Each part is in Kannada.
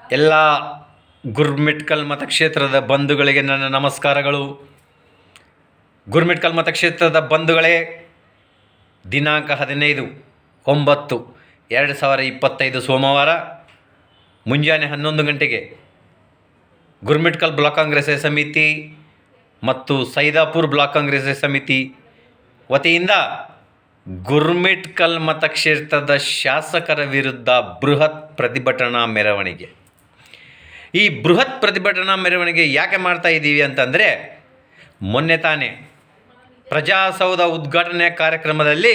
ಎಲ್ಲ ಗುರ್ಮಿಟ್ಕಲ್ ಮತಕ್ಷೇತ್ರದ ಬಂಧುಗಳಿಗೆ ನನ್ನ ನಮಸ್ಕಾರಗಳು. ಗುರ್ಮಿಟ್ಕಲ್ ಮತಕ್ಷೇತ್ರದ ಬಂಧುಗಳೇ, ದಿನಾಂಕ 15/9/2025 ಸೋಮವಾರ ಮುಂಜಾನೆ 11 ಗಂಟೆಗೆ ಗುರ್ಮಿಟ್ಕಲ್ ಬ್ಲಾಕ್ ಕಾಂಗ್ರೆಸ್ ಸಮಿತಿ ಮತ್ತು ಸೈದಾಪುರ್ ಬ್ಲಾಕ್ ಕಾಂಗ್ರೆಸ್ ಸಮಿತಿ ವತಿಯಿಂದ ಗುರ್ಮಿಟ್ಕಲ್ ಮತಕ್ಷೇತ್ರದ ಶಾಸಕರ ವಿರುದ್ಧ ಬೃಹತ್ ಪ್ರತಿಭಟನಾ ಮೆರವಣಿಗೆ. ಈ ಬೃಹತ್ ಪ್ರತಿಭಟನಾ ಮೆರವಣಿಗೆ ಯಾಕೆ ಮಾಡ್ತಾ ಇದ್ದೀವಿ ಅಂತಂದರೆ, ಮೊನ್ನೆ ತಾನೇ ಪ್ರಜಾಸೌಧ ಉದ್ಘಾಟನೆ ಕಾರ್ಯಕ್ರಮದಲ್ಲಿ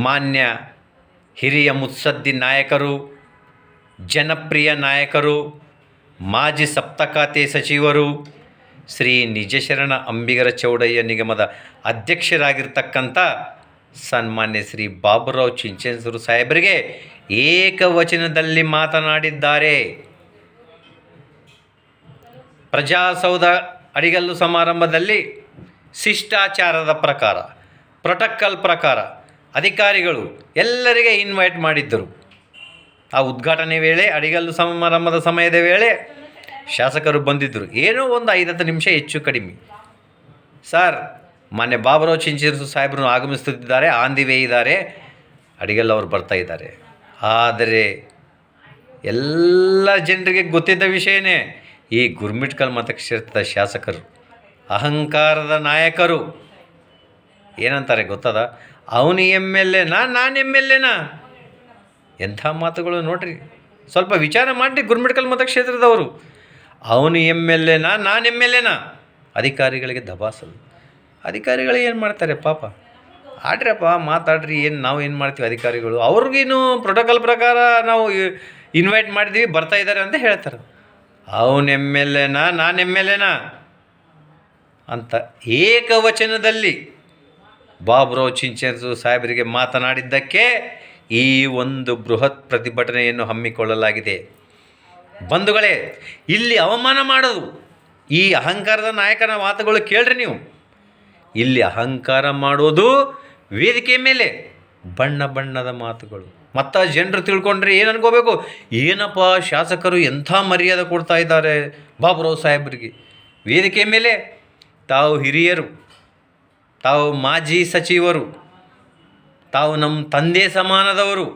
ಮಾನ್ಯ ಹಿರಿಯ ಮುತ್ಸದ್ದಿ ನಾಯಕರು, ಜನಪ್ರಿಯ ನಾಯಕರು, ಮಾಜಿ ಸಪ್ತಖಾತೆ ಸಚಿವರು, ಶ್ರೀ ನಿಜಶರಣ ಅಂಬಿಗರ ಚೌಡಯ್ಯ ನಿಗಮದ ಅಧ್ಯಕ್ಷರಾಗಿರ್ತಕ್ಕಂಥ ಸನ್ಮಾನ್ಯ ಶ್ರೀ ಬಾಬುರಾವ್ ಚಿಂಚೇಸೂರು ಸಾಹೇಬರಿಗೆ ಏಕವಚನದಲ್ಲಿ ಮಾತನಾಡಿದ್ದಾರೆ. ಪ್ರಜಾಸೌಧ ಅಡಿಗಲ್ಲು ಸಮಾರಂಭದಲ್ಲಿ ಶಿಷ್ಟಾಚಾರದ ಪ್ರಕಾರ, ಪ್ರೋಟೋಕಾಲ್ ಪ್ರಕಾರ ಅಧಿಕಾರಿಗಳು ಎಲ್ಲರಿಗೆ ಇನ್ವೈಟ್ ಮಾಡಿದ್ದರು. ಆ ಉದ್ಘಾಟನೆ ವೇಳೆ, ಅಡಿಗಲ್ಲು ಸಮಾರಂಭದ ಸಮಯದ ವೇಳೆ ಶಾಸಕರು ಬಂದಿದ್ದರು. ಏನೋ ಒಂದು 5-10 ನಿಮಿಷ ಹೆಚ್ಚು ಕಡಿಮೆ. ಸರ್, ಮಾನ್ಯ ಬಾಬುರಾವ್ ಚಿಂಚೇಸೂರು ಸಾಹೇಬರು ಆಗಮಿಸುತ್ತಿದ್ದಾರೆ, ಆನ್ ದಿ ವೇ ಇದ್ದಾರೆ, ಅಡಿಗಲ್ ಅವರು ಬರ್ತಾ ಇದ್ದಾರೆ. ಆದರೆ ಎಲ್ಲ ಜನರಿಗೆ ಗೊತ್ತಿದ್ದ ವಿಷಯನೇ, ಈ ಗುರ್ಮಿಟ್ಕಲ್ ಮತಕ್ಷೇತ್ರದ ಶಾಸಕರು ಅಹಂಕಾರದ ನಾಯಕರು. ಏನಂತಾರೆ ಗೊತ್ತದ? ಅವನು MLA ನಾನು MLA. ಎಂಥ ಮಾತುಗಳು ನೋಡ್ರಿ, ಸ್ವಲ್ಪ ವಿಚಾರ ಮಾಡಿರಿ ಗುರ್ಮಿಟ್ಕಲ್ ಮತಕ್ಷೇತ್ರದವರು. ಅವನು MLA ನಾನು MLA. ಅಧಿಕಾರಿಗಳಿಗೆ ದಬಾಸಲು. ಅಧಿಕಾರಿಗಳು ಏನು ಮಾಡ್ತಾರೆ ಪಾಪ? ಆಡ್ರಪ್ಪ, ಮಾತಾಡ್ರಿ, ನಾವು ಏನು ಮಾಡ್ತೀವಿ? ಅಧಿಕಾರಿಗಳು ಅವ್ರಿಗೇನು ಪ್ರೋಟೋಕಾಲ್ ಪ್ರಕಾರ ನಾವು ಇನ್ವೈಟ್ ಮಾಡಿದ್ದೀವಿ, ಬರ್ತಾ ಇದ್ದಾರೆ ಅಂತ ಹೇಳ್ತಾರೆ. ಅವನು MLA ನಾನು MLA ಅಂತ ಏಕವಚನದಲ್ಲಿ ಬಾಬುರಾವ್ ಚಿಂಚೇಸೂರು ಸಾಹೇಬರಿಗೆ ಮಾತನಾಡಿದ್ದಕ್ಕೆ ಈ ಒಂದು ಬೃಹತ್ ಪ್ರತಿಭಟನೆಯನ್ನು ಹಮ್ಮಿಕೊಳ್ಳಲಾಗಿದೆ. ಬಂಧುಗಳೇ, ಇಲ್ಲಿ ಅವಮಾನ ಮಾಡೋದು, ಈ ಅಹಂಕಾರದ ನಾಯಕನ ಮಾತುಗಳು ಕೇಳ್ರಿ ನೀವು. ಇಲ್ಲಿ ಅಹಂಕಾರ ಮಾಡೋದು ವೇದಿಕೆ ಮೇಲೆ ಬಣ್ಣ ಬಣ್ಣದ ಮಾತುಗಳು. ಮತ್ತು ಜನರು ತಿಳ್ಕೊಂಡ್ರೆ ಏನು ಅನ್ಕೋಬೇಕು? ಏನಪ್ಪ ಶಾಸಕರು ಎಂಥ ಮರ್ಯಾದೆ ಕೊಡ್ತಾ ಇದ್ದಾರೆ ಬಾಬುರಾವ್ ಸಾಹೇಬರಿಗೆ. ವೇದಿಕೆ ಮೇಲೆ ತಾವು ಹಿರಿಯರು, ತಾವು ಮಾಜಿ ಸಚಿವರು, ತಾವು ನಮ್ಮ ತಂದೆ ಸಮಾನದವರು,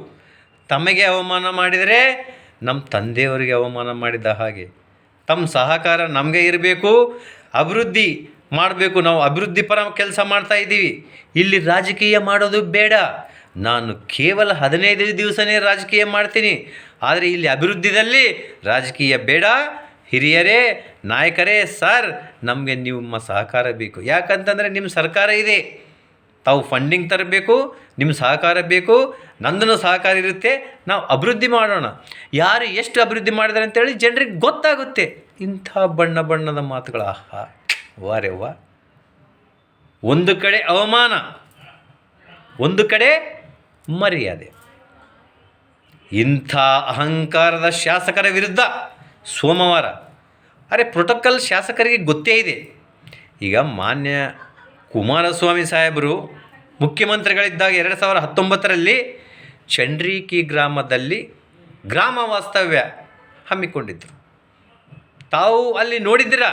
ತಮಗೆ ಅವಮಾನ ಮಾಡಿದರೆ ನಮ್ಮ ತಂದೆಯವರಿಗೆ ಅವಮಾನ ಮಾಡಿದ ಹಾಗೆ. ತಮ್ಮ ಸಹಕಾರ ನಮಗೆ ಇರಬೇಕು, ಅಭಿವೃದ್ಧಿ ಮಾಡಬೇಕು. ನಾವು ಅಭಿವೃದ್ಧಿ ಪರ ಕೆಲಸ ಮಾಡ್ತಾ ಇದ್ದೀವಿ. ಇಲ್ಲಿ ರಾಜಕೀಯ ಮಾಡೋದು ಬೇಡ. ನಾನು ಕೇವಲ 15 ದಿವಸನೇ ರಾಜಕೀಯ ಮಾಡ್ತೀನಿ, ಆದರೆ ಇಲ್ಲಿ ಅಭಿವೃದ್ಧಿಯಲ್ಲಿ ರಾಜಕೀಯ ಬೇಡ. ಹಿರಿಯರೇ, ನಾಯಕರೇ, ಸರ್, ನಮಗೆ ನಿಮ್ಮ ಸಹಕಾರ ಬೇಕು. ಯಾಕಂತಂದರೆ ನಿಮ್ಮ ಸರ್ಕಾರ ಇದೆ, ತಾವು ಫಂಡಿಂಗ್ ತರಬೇಕು, ನಿಮ್ಮ ಸಹಕಾರ ಬೇಕು, ನಂದೂ ಸಹಕಾರ ಇರುತ್ತೆ. ನಾವು ಅಭಿವೃದ್ಧಿ ಮಾಡೋಣ. ಯಾರು ಎಷ್ಟು ಅಭಿವೃದ್ಧಿ ಮಾಡಿದ್ದಾರೆ ಅಂತೇಳಿ ಜನರಿಗೆ ಗೊತ್ತಾಗುತ್ತೆ. ಇಂಥ ಬಣ್ಣ ಬಣ್ಣದ ಮಾತುಗಳು, ಆಹಾ ವಾರೆ ವಾ. ಒಂದು ಕಡೆ ಅವಮಾನ, ಒಂದು ಕಡೆ ಮರ್ಯಾದೆ. ಇಂಥ ಅಹಂಕಾರದ ಶಾಸಕರ ವಿರುದ್ಧ ಸೋಮವಾರ, ಪ್ರೋಟೋಕಾಲ್ ಶಾಸಕರಿಗೆ ಗೊತ್ತೇ ಇದೆ. ಈಗ ಮಾನ್ಯ ಕುಮಾರಸ್ವಾಮಿ ಸಾಹೇಬರು ಮುಖ್ಯಮಂತ್ರಿಗಳಿದ್ದಾಗ 2019ರಲ್ಲಿ ಚಂಡ್ರಿಕಿ ಗ್ರಾಮದಲ್ಲಿ ಗ್ರಾಮ ವಾಸ್ತವ್ಯ ಹಮ್ಮಿಕೊಂಡಿದ್ದರು. ತಾವು ಅಲ್ಲಿ ನೋಡಿದ್ದೀರಾ,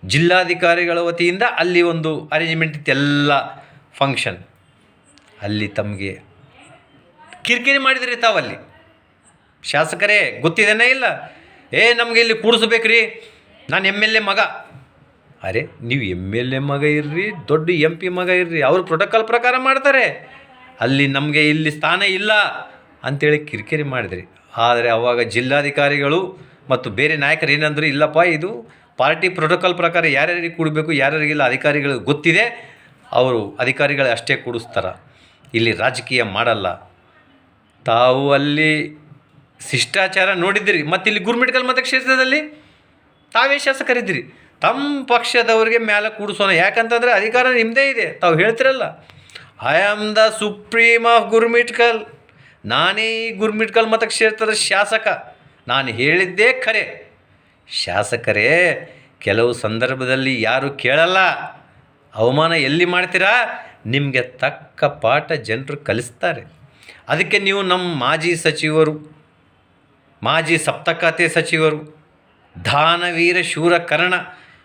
ಜಿಲ್ಲಾಧಿಕಾರಿಗಳ ವತಿಯಿಂದ ಅಲ್ಲಿ ಒಂದು ಅರೇಂಜ್ಮೆಂಟ್ ಇತ್ತು, ಎಲ್ಲ ಫಂಕ್ಷನ್. ಅಲ್ಲಿ ತಮಗೆ ಕಿರಿಕಿರಿ ಮಾಡಿದ್ರಿ ತಾವಲ್ಲಿ. ಶಾಸಕರೇ ಗೊತ್ತಿದೇನೇ ಇಲ್ಲ? ನಮಗೆ ಇಲ್ಲಿ ಕೂಡಿಸ್ಬೇಕ್ರಿ, ನಾನು MLA ಮಗ. ನೀವು MLA ಮಗ ಇರ್ರಿ, ದೊಡ್ಡ MP ಮಗ ಇರ್ರಿ, ಅವರು ಪ್ರೋಟೋಕಾಲ್ ಪ್ರಕಾರ ಮಾಡ್ತಾರೆ. ಅಲ್ಲಿ ನಮಗೆ ಇಲ್ಲಿ ಸ್ಥಾನ ಇಲ್ಲ ಅಂಥೇಳಿ ಕಿರಿಕಿರಿ ಮಾಡಿದ್ರಿ. ಆದರೆ ಅವಾಗ ಜಿಲ್ಲಾಧಿಕಾರಿಗಳು ಮತ್ತು ಬೇರೆ ನಾಯಕರು ಏನಂದ್ರು, ಇಲ್ಲಪ್ಪ, ಇದು ಪಾರ್ಟಿ ಪ್ರೋಟೋಕಾಲ್ ಪ್ರಕಾರ ಯಾರ್ಯಾರಿಗೆ ಕೂಡಬೇಕು, ಯಾರ್ಯಾರಿಗಿಲ್ಲ ಅಧಿಕಾರಿಗಳು ಗೊತ್ತಿದೆ, ಅವರು ಅಧಿಕಾರಿಗಳು ಅಷ್ಟೇ ಕೂಡಿಸ್ತಾರೆ, ಇಲ್ಲಿ ರಾಜಕೀಯ ಮಾಡಲ್ಲ. ತಾವು ಅಲ್ಲಿ ಶಿಷ್ಟಾಚಾರ ನೋಡಿದ್ದೀರಿ. ಮತ್ತು ಇಲ್ಲಿ ಗುರ್ಮಿಟ್ಕಲ್ ಮತಕ್ಷೇತ್ರದಲ್ಲಿ ತಾವೇ ಶಾಸಕರಿದ್ದೀರಿ, ತಮ್ಮ ಪಕ್ಷದವ್ರಿಗೆ ಮೇಲೆ ಕೂಡಿಸೋಣ. ಯಾಕಂತಂದರೆ ಅಧಿಕಾರ ನಿಮ್ಮದೇ ಇದೆ. ತಾವು ಹೇಳ್ತಿರಲ್ಲ, I am the supreme of Gurmitkal, ನಾನೇ ಈ ಗುರ್ಮಿಟ್ಕಲ್ ಮತಕ್ಷೇತ್ರದ ಶಾಸಕ, ನಾನು ಹೇಳಿದ್ದೇ ಖರೆ. ಶಾಸಕರೇ, ಕೆಲವು ಸಂದರ್ಭದಲ್ಲಿ ಯಾರು ಕೇಳಲ್ಲ, ಅವಮಾನ ಎಲ್ಲಿ ಮಾಡ್ತೀರಾ, ನಿಮಗೆ ತಕ್ಕ ಪಾಠ ಜನರು ಕಲಿಸ್ತಾರೆ. ಅದಕ್ಕೆ ನೀವು ನಮ್ಮ ಮಾಜಿ ಸಚಿವರು ಮಾಜಿ ಸಪ್ತಖಾತೆ ಸಚಿವರು, ದಾನವೀರ ಶೂರ ಕರ್ಣ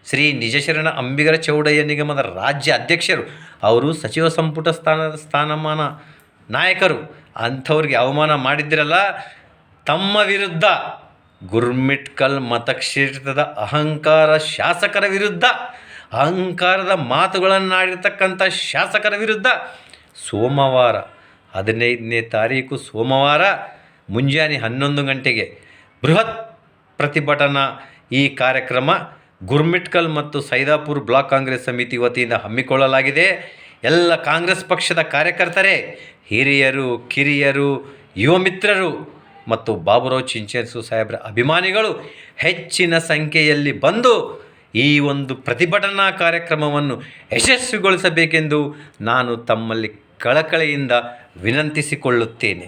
ಶ್ರೀ ನಿಜಶರಣ ಅಂಬಿಗರ ಚೌಡಯ್ಯ ನಿಗಮದ ರಾಜ್ಯ ಅಧ್ಯಕ್ಷರು, ಅವರು ಸಚಿವ ಸಂಪುಟ ಸ್ಥಾನಮಾನ ನಾಯಕರು. ಅಂಥವ್ರಿಗೆ ಅವಮಾನ ಮಾಡಿದ್ದಿರಲ್ಲ, ತಮ್ಮ ವಿರುದ್ಧ ಗುರ್ಮಿಟ್ಕಲ್ ಮತಕ್ಷೇತ್ರದ ಅಹಂಕಾರ ಶಾಸಕರ ವಿರುದ್ಧ, ಅಹಂಕಾರದ ಮಾತುಗಳನ್ನಾಡಿರ್ತಕ್ಕಂಥ ಶಾಸಕರ ವಿರುದ್ಧ ಸೋಮವಾರ 15ನೇ ತಾರೀಕು ಸೋಮವಾರ ಮುಂಜಾನೆ 11 ಗಂಟೆಗೆ ಬೃಹತ್ ಪ್ರತಿಭಟನಾ ಈ ಕಾರ್ಯಕ್ರಮ ಗುರ್ಮಿಟ್ಕಲ್ ಮತ್ತು ಸೈದಾಪುರ ಬ್ಲಾಕ್ ಕಾಂಗ್ರೆಸ್ ಸಮಿತಿ ವತಿಯಿಂದ ಹಮ್ಮಿಕೊಳ್ಳಲಾಗಿದೆ. ಎಲ್ಲ ಕಾಂಗ್ರೆಸ್ ಪಕ್ಷದ ಕಾರ್ಯಕರ್ತರೇ, ಹಿರಿಯರು, ಕಿರಿಯರು, ಯುವ ಮಿತ್ರರು ಮತ್ತು ಬಾಬುರಾವ್ ಚಿಂಚೇಸು ಸಾಹೇಬ್ರ ಅಭಿಮಾನಿಗಳು ಹೆಚ್ಚಿನ ಸಂಖ್ಯೆಯಲ್ಲಿ ಬಂದು ಈ ಒಂದು ಪ್ರತಿಭಟನಾ ಕಾರ್ಯಕ್ರಮವನ್ನು ಯಶಸ್ವಿಗೊಳಿಸಬೇಕೆಂದು ನಾನು ತಮ್ಮಲ್ಲಿ ಕಳಕಳಿಯಿಂದ ವಿನಂತಿಸಿಕೊಳ್ಳುತ್ತೇನೆ.